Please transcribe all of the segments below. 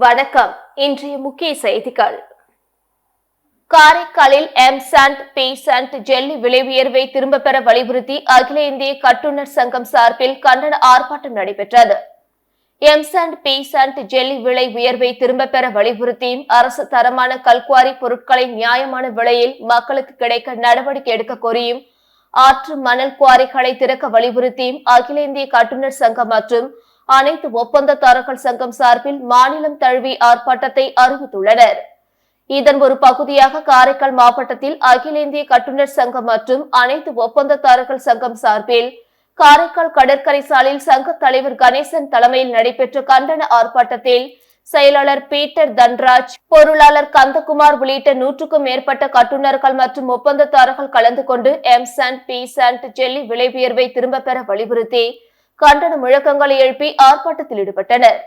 வணக்கம். இன்றைய முக்கிய செய்திகள். காரைக்காலில் எம்சாண்ட் பி-சாண்ட் ஜெல்லி விலை உயர்வை திரும்ப பெற வலியுறுத்தி அகில இந்திய கட்டுநர் சங்கம் சார்பில் கண்டன ஆர்ப்பாட்டம் நடைபெற்றது. எம்சாண்ட் பி-சாண்ட் ஜெல்லி விலை உயர்வை திரும்ப பெற வலியுறுத்தியும் அரசு தரமான கல்குவாரி பொருட்களை நியாயமான விலையில் மக்களுக்கு கிடைக்க நடவடிக்கை எடுக்க கோரியும் ஆற்று மணல் குவாரிகளை திறக்க வலியுறுத்தியும் அகில இந்திய கட்டுநர் சங்கம் மற்றும் அனைத்து ஒப்பந்ததாரர்கள் சங்கம் சார்பில் மாநிலம் தழுவி ஆர்ப்பாட்டத்தை அறிவித்துள்ளனர். இதன் ஒரு பகுதியாக காரைக்கால் மாவட்டத்தில் அகில இந்திய கட்டுநர் சங்கம் மற்றும் அனைத்து ஒப்பந்ததாரர்கள் சங்கம் சார்பில் காரைக்கால் கடற்கரை சாலையில் சங்க தலைவர் கணேசன் தலைமையில் நடைபெற்ற கண்டன ஆர்ப்பாட்டத்தில் செயலாளர் பீட்டர் தன்ராஜ், பொருளாளர் கந்தகுமார் உள்ளிட்ட 100க்கும் மேற்பட்ட கட்டுநர்கள் மற்றும் ஒப்பந்ததாரர்கள் கலந்து கொண்டு எம்சாண்ட் பி-சாண்ட் ஜெல்லி விலை உயர்வை திரும்ப பெற வலியுறுத்தி கண்டன முழக்கங்களை எழுப்பி ஆர்ப்பாட்டத்தில் ஈடுபட்டனர்.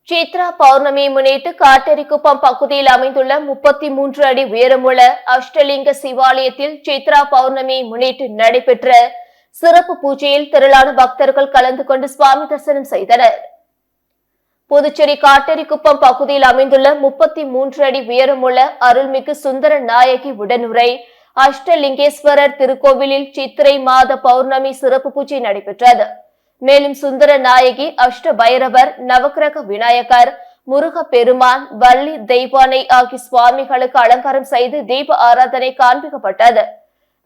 சித்ரா பௌர்ணமியை முன்னிட்டு காட்டேரிக்குப்பம் பகுதியில் அமைந்துள்ள 33 அடி உயரமுள்ள அஷ்டலிங்க சிவாலயத்தில் சித்ரா பௌர்ணமியை முன்னிட்டு நடைபெற்ற சிறப்பு பூஜையில் திரளான பக்தர்கள் கலந்து கொண்டு சுவாமி தரிசனம் செய்தனர். புதுச்சேரி காட்டேரிக்குப்பம் பகுதியில் அமைந்துள்ள 33 அடி உயரமுள்ள அருள்மிகு சுந்தர நாயகி உடனுரை அஷ்டலிங்கேஸ்வரர் திருக்கோவிலில் சித்திரை மாத பௌர்ணமி சிறப்பு பூஜை நடைபெற்றது. மேலும் சுந்தர நாயகி, அஷ்ட பைரவர், நவக்கிரக விநாயகர், முருக பெருமான், வள்ளி தெய்வானை ஆகிய சுவாமிகளுக்கு அலங்காரம் செய்து தீப ஆராதனை காண்பிக்கப்பட்டது.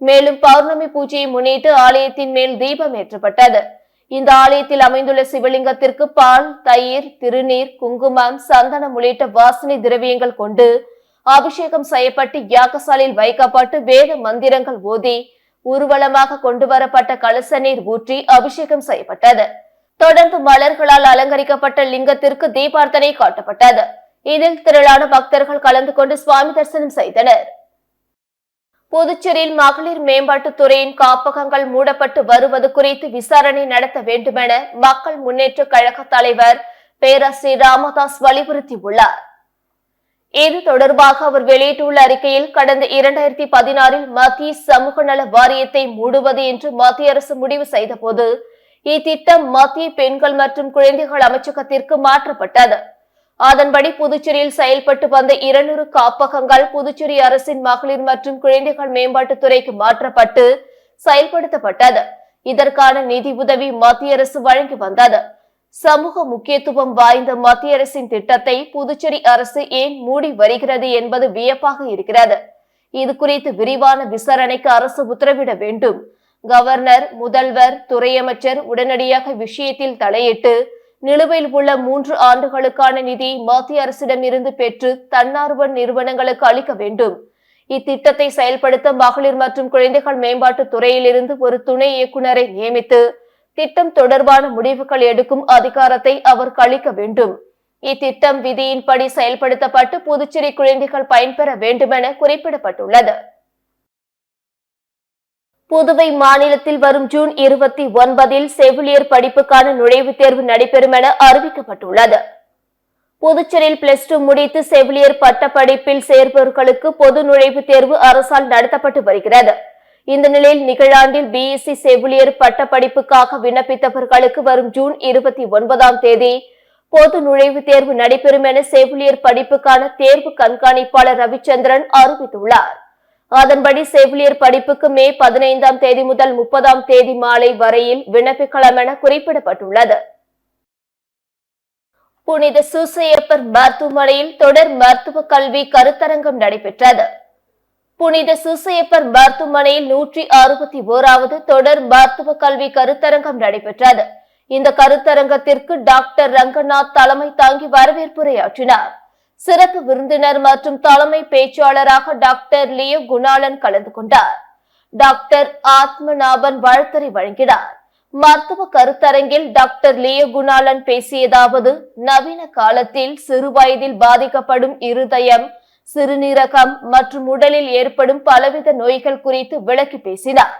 மேலும் பௌர்ணமி பூஜையை முன்னிட்டு ஆலயத்தின் மேல் தீபம் ஏற்றப்பட்டது. இந்த ஆலயத்தில் அமைந்துள்ள சிவலிங்கத்திற்கு பால், தயிர், திருநீர், குங்குமம், சந்தனம் உள்ளிட்ட வாசனை திரவியங்கள் கொண்டு அபிஷேகம் செய்யப்பட்டு யாகசாலையில் வைக்கப்பட்டு வேத மந்திரங்கள் ஓதி ஊர்வலமாக கொண்டு வரப்பட்ட கலச நீர் ஊற்றி அபிஷேகம் செய்யப்பட்டது. தொடர்ந்து மலர்களால் அலங்கரிக்கப்பட்ட லிங்கத்திற்கு தீபார்த்தனை காட்டப்பட்டது. இதில் திரளான பக்தர்கள் கலந்து கொண்டு சுவாமி தரிசனம் செய்தனர். புதுச்சேரியில் மகளிர் மேம்பாட்டுத் துறையின் காப்பகங்கள் மூடப்பட்டு வருவது குறித்து விசாரணை நடத்த வேண்டுமென மக்கள் முன்னேற்ற கழக தலைவர் பேராசிரியர் ராமதாஸ் வலியுறுத்தியுள்ளார். இது தொடர்பாக அவர் வெளியிட்டுள்ள அறிக்கையில், கடந்த 2016 மத்திய சமூக நல வாரியத்தை மூடுவது என்று மத்திய அரசு முடிவு செய்த போது இத்திட்டம் மத்திய பெண்கள் மற்றும் குழந்தைகள் அமைச்சகத்திற்கு மாற்றப்பட்டது. அதன்படி புதுச்சேரியில் செயல்பட்டு வந்த 200 காப்பகங்கள் புதுச்சேரி அரசின் மகளிர் மற்றும் குழந்தைகள் மேம்பாட்டுத் துறைக்கு மாற்றப்பட்டு செயல்படுத்தப்பட்டது. இதற்கான நிதி உதவி மத்திய அரசு வழங்கி வந்தது. சமூக முக்கியத்துவம் வாய்ந்த மத்திய அரசின் திட்டத்தை புதுச்சேரி அரசு ஏன் மூடி வருகிறது என்பது வியப்பாக இருக்கிறது. இது குறித்து விரிவான விசாரணைக்கு அரசு உத்தரவிட வேண்டும். கவர்னர், முதல்வர், துறை அமைச்சர் உடனடியாக விஷயத்தில் தலையிட்டு நிலுவையில் உள்ள 3 ஆண்டுகளுக்கான நிதி மத்திய அரசிடம் இருந்து பெற்று தன்னார்வ நிறுவனங்களுக்கு அளிக்க வேண்டும். இத்திட்டத்தை செயல்படுத்த மகளிர் மற்றும் குழந்தைகள் மேம்பாட்டுத் துறையிலிருந்து ஒரு துணை இயக்குநரை நியமித்து திட்டம் தொடர்பான முடிவுகள் எடுக்கும் அதிகாரத்தை அவர் அளிக்க வேண்டும். இத்திட்டம் விதியின்படி செயல்படுத்தப்பட்டு புதுச்சேரி குழந்தைகள் பயன்பெற வேண்டுமென குறிப்பிடப்பட்டுள்ளது. புதுவை மாநிலத்தில் வரும் ஜூன் 29 செவிலியர் படிப்புக்கான நுழைவுத் தேர்வு நடைபெறும் என அறிவிக்கப்பட்டுள்ளது. புதுச்சேரியில் +2 முடித்து செவிலியர் பட்ட படிப்பில் சேர்பவர்களுக்கு பொது நுழைவுத் தேர்வு அரசால் நடத்தப்பட்டு வருகிறது. இந்த நிலையில் நிகழாண்டில் பிஎஸ்சி செவிலியர் பட்ட படிப்புக்காக விண்ணப்பித்தவர்களுக்கு வரும் ஜூன் 29 பொது நுழைவுத் தேர்வு நடைபெறும் என செவிலியர் படிப்புக்கான தேர்வு கண்காணிப்பாளர் ரவிச்சந்திரன் அறிவித்துள்ளார். அதன்படி செவிலியர் படிப்புக்கு மே 15 முதல் 30 மாலை வரையில் விண்ணப்பிக்கலாம் என குறிப்பிடப்பட்டுள்ளது. புனித சூசையப்பர் மருத்துவமனையில் தொடர் மருத்துவ கல்வி கருத்தரங்கம் நடைபெற்றது. புனித சூசையப்பர் மருத்துவமனையில் 161வது தொடர் மருத்துவ கல்வி கருத்தரங்கம் நடைபெற்றது. இந்த கருத்தரங்கத்திற்கு டாக்டர் ரங்கநாத் தலைமை தாங்கி வரவேற்புரையாற்றினார். சிறப்பு விருந்தினர் மற்றும் தலைமை பேச்சாளராக டாக்டர் லியோ குணாலன் கலந்து கொண்டார். டாக்டர் ஆத்மநாபன் வாழ்த்துரை வழங்கினார். மருத்துவ கருத்தரங்கில் டாக்டர் லியோ குணாலன் பேசியதாவது, நவீன காலத்தில் சிறுவயதில் பாதிக்கப்படும் இருதயம், சிறுநீரகம் மற்றும் உடலில் ஏற்படும் பலவித நோய்கள் குறித்து விளக்கி பேசினார்.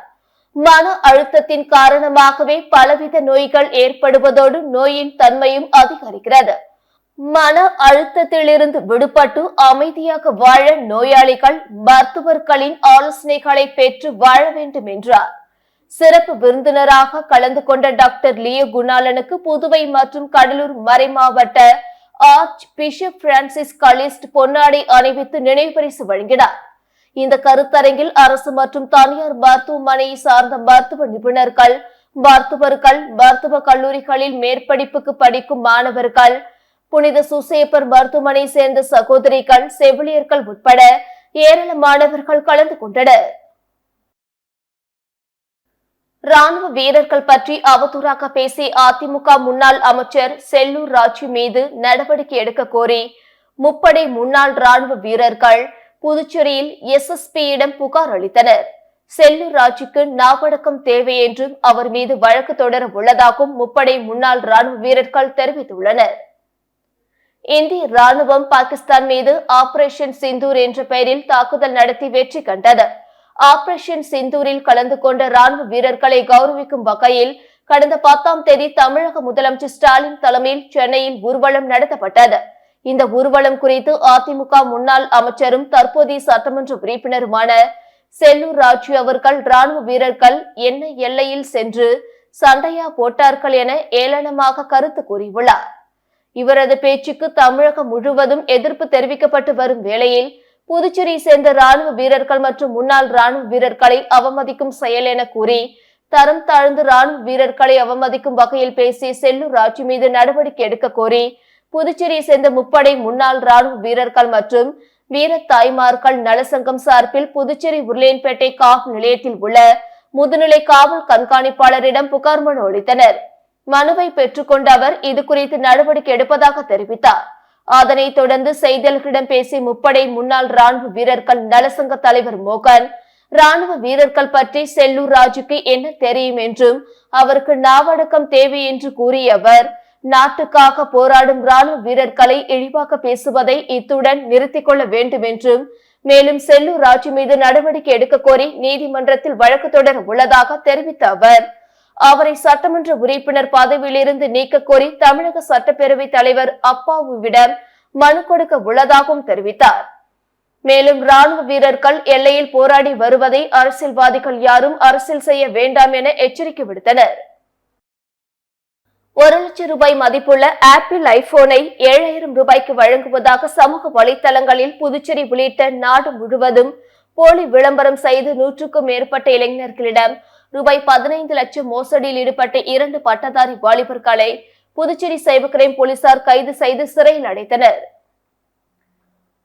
மன அழுத்தத்தின் காரணமாகவே பலவித நோய்கள் ஏற்படுவதோடு நோயின் தன்மையும் அதிகரிக்கிறது. மன அழுத்தத்திலிருந்து விடுபட்டு அமைதியாக வாழ நோயாளிகள் மருத்துவர்களின் ஆலோசனைகளை பெற்று வாழ வேண்டும் என்றார். சிறப்பு விருந்தினராக கலந்து கொண்ட டாக்டர் லியோ குணாலனுக்கு புதுவை மற்றும் கடலூர் மறைமாவட்ட ஆர்ச் பிஷப் பிரான்சிஸ் கலிஸ்ட் பொன்னாடை அணிவித்து நினைவு பரிசு வழங்கினார். இந்த கருத்தரங்கில் அரசு மற்றும் தனியார் மருத்துவமனையை சார்ந்த மருத்துவ நிபுணர்கள், மருத்துவர்கள், மருத்துவ கல்லூரிகளில் மேற்படிப்புக்கு படிக்கும் மாணவர்கள், புனித சூசேப்பர் மருத்துவமனை சேர்ந்த சகோதரிகள், செவிலியர்கள் உட்பட ஏராளமானவர்கள் கலந்து கொண்டனர். ராணுவ வீரர்கள் பற்றி அவதூறாக பேசி அதிமுக முன்னாள் அமைச்சர் செல்லூர் ராஜு மீது நடவடிக்கை எடுக்க கோரி முப்படை முன்னாள் ராணுவ வீரர்கள் புதுச்சேரியில் எஸ்எஸ்பியிடம் புகார் அளித்தனர். செல்லூர் ராஜுக்கு நாவடக்கம் தேவை என்றும் அவர் மீது வழக்கு தொடர உள்ளதாகவும் முப்படை முன்னாள் ராணுவ வீரர்கள் தெரிவித்துள்ளனர். இந்திய ராணுவம் பாகிஸ்தான் மீது ஆபரேஷன் சிந்தூர் என்ற பெயரில் தாக்குதல் நடத்தி வெற்றி கண்டது. ஆபரேஷன் சிந்தூரில் கலந்து கொண்ட ராணுவ வீரர்களை கௌரவிக்கும் வகையில் கடந்த 10ஆம் தேதி தமிழக முதலமைச்சர் ஸ்டாலின் தலைமையில் சென்னையில் ஊர்வலம் நடத்தப்பட்டது. இந்த ஊர்வலம் குறித்து அதிமுக முன்னாள் அமைச்சரும் தற்போதைய சட்டமன்ற உறுப்பினருமான செல்லூர் ராஜு அவர்கள், ராணுவ வீரர்கள் என்ன எல்லையில் சென்று சண்டையா போட்டார்கள் என ஏளனமாக கருத்து கூறியுள்ளார். இவரது பேச்சுக்கு தமிழகம் முழுவதும் எதிர்ப்பு தெரிவிக்கப்பட்டு வரும் வேளையில் புதுச்சேரியை சேர்ந்த ராணுவ வீரர்கள் மற்றும் முன்னாள் ராணுவ வீரர்களை அவமதிக்கும் செயல் என கூறி தரம் தாழ்ந்து ராணுவ வீரர்களை அவமதிக்கும் வகையில் பேசிய செல்லூர் ராஜு மீது நடவடிக்கை எடுக்க கோரி புதுச்சேரியை சேர்ந்த முப்படை முன்னாள் ராணுவ வீரர்கள் மற்றும் வீர தாய்மார்கள் நலசங்கம் சார்பில் புதுச்சேரி உருளையன்பேட்டை காவல் நிலையத்தில் உள்ள முதுநிலை காவல் கண்காணிப்பாளரிடம் புகார் மனு அளித்தனர். மனுவை பெற்றுக்கொண்ட அவர் இது குறித்து நடவடிக்கை எடுப்பதாக தெரிவித்தார். அதனைத் தொடர்ந்து செய்தியாளர்களிடம் பேசிய முப்படை முன்னாள் ராணுவ வீரர்கள் நலசங்க தலைவர் மோகன், ராணுவ வீரர்கள் பற்றி செல்லூர் ராஜுக்கு என்ன தெரியும் என்றும் அவருக்கு நாவடக்கம் தேவை என்று கூறிய அவர், நாட்டுக்காக போராடும் ராணுவ வீரர்களை இழிவாக பேசுவதை இத்துடன் நிறுத்திக் கொள்ள வேண்டும் என்றும், மேலும் செல்லூர் ராஜு மீது நடவடிக்கை எடுக்க கோரி நீதிமன்றத்தில் வழக்கு தொடர உள்ளதாக தெரிவித்த அவர், அவரை சட்டமன்ற உறுப்பினர் பதவியிலிருந்து நீக்க கோரி தமிழக சட்டப்பேரவை தலைவர் அப்பாவுவிடம் மனு கொடுக்க உள்ளதாகவும் தெரிவித்தார். மேலும் ராணுவ வீரர்கள் எல்லையில் போராடி வருவதை அரசியல்வாதிகள் யாரும் அரசியல் செய்ய வேண்டாம் என எச்சரிக்கை விடுத்தனர். 1 லட்சம் ரூபாய் மதிப்புள்ள ஆப்பிள் ஐபோனை 7000 ரூபாய்க்கு வழங்குவதாக சமூக வலைதளங்களில் புதுச்சேரி உள்ளிட்ட நாடு முழுவதும் போலி விளம்பரம் செய்து 100க்கும் மேற்பட்ட இளைஞர்களிடம் ரூபாய் 15 லட்சம் மோசடியில் ஈடுபட்ட 2 பட்டதாரி வாலிபர்களை புதுச்சேரி சைபர் கிரைம் போலீசார் கைது செய்து சிறையில் அடைத்தனர்.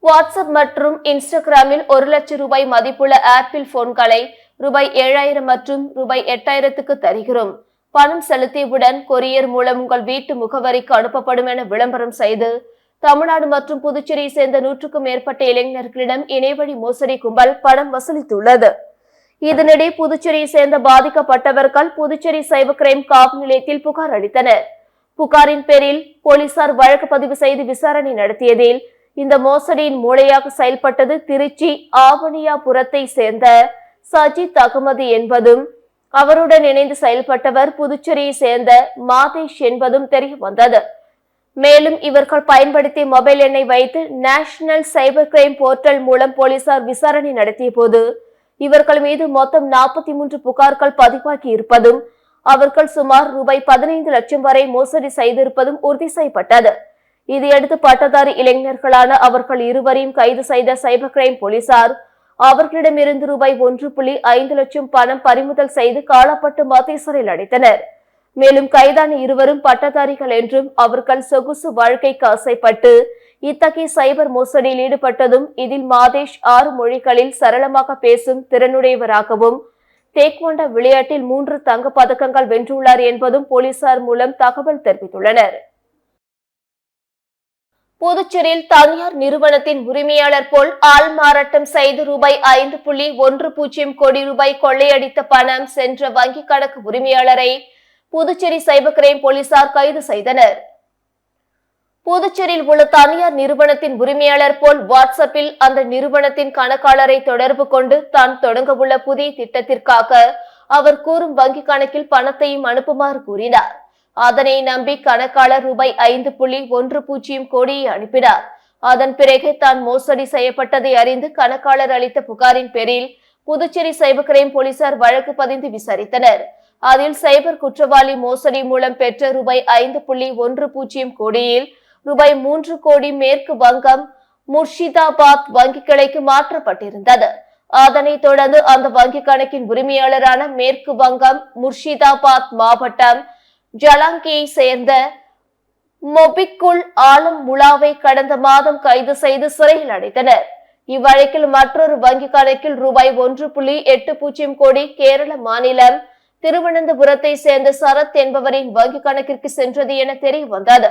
வாட்ஸ்அப் மற்றும் இன்ஸ்டாகிராமில் 1 லட்சம் ரூபாய் மதிப்புள்ள ஆப்பிள் போன்களை ரூபாய் 7000 மற்றும் ரூபாய் 8000க்கு தருகிறோம். பணம் செலுத்தியவுடன் கொரியர் மூலம் உங்கள் வீட்டு முகவரிக்கு அனுப்பப்படும் என விளம்பரம் செய்து தமிழ்நாடு மற்றும் புதுச்சேரியை சேர்ந்த 100க்கும் மேற்பட்ட இளைஞர்களிடம் இணையவழி மோசடி கும்பல் பணம் வசூலித்துள்ளது. இதனிடையே புதுச்சேரியை சேர்ந்த பாதிக்கப்பட்டவர்கள் புதுச்சேரி சைபர் கிரைம் காவல் நிலையத்தில் புகார் அளித்தனர். புகாரின் பேரில் போலீசார் வழக்கு பதிவு செய்து விசாரணை நடத்தியதில் இந்த மோசடியின் மூளையாக செயல்பட்டது திருச்சி ஆவணியாபுரத்தை சேர்ந்த சஜித் அகமது என்பதும், அவருடன் இணைந்து செயல்பட்டவர் புதுச்சேரியை சேர்ந்த மாதேஷ் என்பதும் தெரிய வந்தது. மேலும் இவர்கள் பயன்படுத்திய மொபைல் எண்ணை வைத்து நேஷனல் சைபர் கிரைம் போர்ட்டல் மூலம் போலீசார் விசாரணை நடத்திய போது இவர்கள் மீது மொத்தம் 43 புகார்கள் பதிவாகி இருப்பதும், அவர்கள் சுமார் ரூபாய் 15 லட்சம் வரை மோசடி செய்திருப்பதும் உறுதி செய்யப்பட்டது. இதையடுத்து பட்டதாரி இளைஞர்களான அவர்கள் இருவரையும் கைது செய்த சைபர் கிரைம் போலீசார் அவர்களிடமிருந்து ரூபாய் 1.5 லட்சம் பணம் பறிமுதல் செய்து காலாப்பட்டு மத்திய சிறையில் அடைத்தனர். மேலும் கைதான இருவரும் பட்டதாரிகள் என்றும் அவர்கள் சொகுசு வாழ்க்கைக்கு ஆசைப்பட்டு இத்தகைய சைபர் மோசடியில் ஈடுபட்டதும், இதில் மாதேஷ் 6 மொழிகளில் சரளமாக பேசும் திறனுடையவராகவும் டேக்வாண்டோ விளையாட்டில் 3 தங்க பதக்கங்கள் வென்றுள்ளார் என்பதும் போலீசார் மூலம் தகவல் தெரிவித்துள்ளனர். புதுச்சேரியில் தனியார் நிறுவனத்தின் உரிமையாளர் போல் ஆள் மாறாட்டம் செய்து ரூபாய் 5.10 கோடி ரூபாய் கொள்ளையடித்த பணம் சென்ற வங்கிக் கணக்கு உரிமையாளரை புதுச்சேரி சைபர் கிரைம் போலீசார் கைது செய்தனர். புதுச்சேரியில் உள்ள தனியார் நிறுவனத்தின் உரிமையாளர் போல் வாட்ஸ்அப்பில் அந்த நிறுவனத்தின் கணக்காளரை தொடர்பு கொண்டு தான் தொடங்க உள்ள புதிய திட்டத்திற்காக அவர் கூறும் வங்கிக் கணக்கில் பணத்தையும் அனுப்புமாறு கூறினார். அதனை நம்பி கணக்காளர் ரூபாய் 5.10 கோடியை அனுப்பினார். அதன் பிறகு தான் மோசடி செய்யப்பட்டதை அறிந்து கணக்காளர் அளித்த புகாரின் பேரில் புதுச்சேரி சைபர் கிரைம் போலீசார் வழக்கு பதிந்து விசாரித்தனர். அதில் சைபர் குற்றவாளி மோசடி மூலம் பெற்ற ரூபாய் 5.10 கோடியில் ரூபாய் 3 கோடி மேற்கு வங்கம் முர்ஷிதாபாத் வங்கி கிளைக்கு மாற்றப்பட்டிருந்தது. அதனைத் தொடர்ந்து அந்த வங்கி கணக்கின் உரிமையாளரான மேற்கு வங்கம் முர்ஷிதாபாத் மாவட்டம் ஜலாங்கியை சேர்ந்த மொபிக்குல் ஆலம் முலாவை கடந்த மாதம் கைது செய்து சிறையில் அடைத்தனர். இவ்வழக்கில் மற்றொரு வங்கி கணக்கில் ரூபாய் 1.80 கோடி கேரள மாநிலம் திருவனந்தபுரத்தை சேர்ந்த சரத் என்பவரின் வங்கி கணக்கிற்கு சென்றது என தெரிய வந்தது.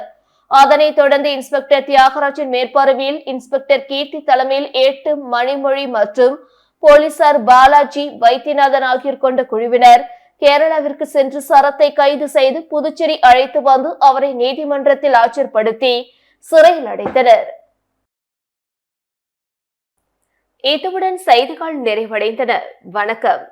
அதனைத் தொடர்ந்து இன்ஸ்பெக்டர் தியாகராஜன் மேற்பார்வையில் இன்ஸ்பெக்டர் கீர்த்தி தலைமையில் 8 மணிமொழி மற்றும் போலீசார் பாலாஜி வைத்தியநாதன் ஆகியோர் கொண்ட குழுவினர் கேரளாவிற்கு சென்று சரத்தை கைது செய்து புதுச்சேரி அழைத்து வந்து அவரை நீதிமன்றத்தில் ஆஜர்படுத்தி சிறையில் அடைத்தனர். இத்துடன் செய்திகள் நிறைவடைந்தன. வணக்கம்.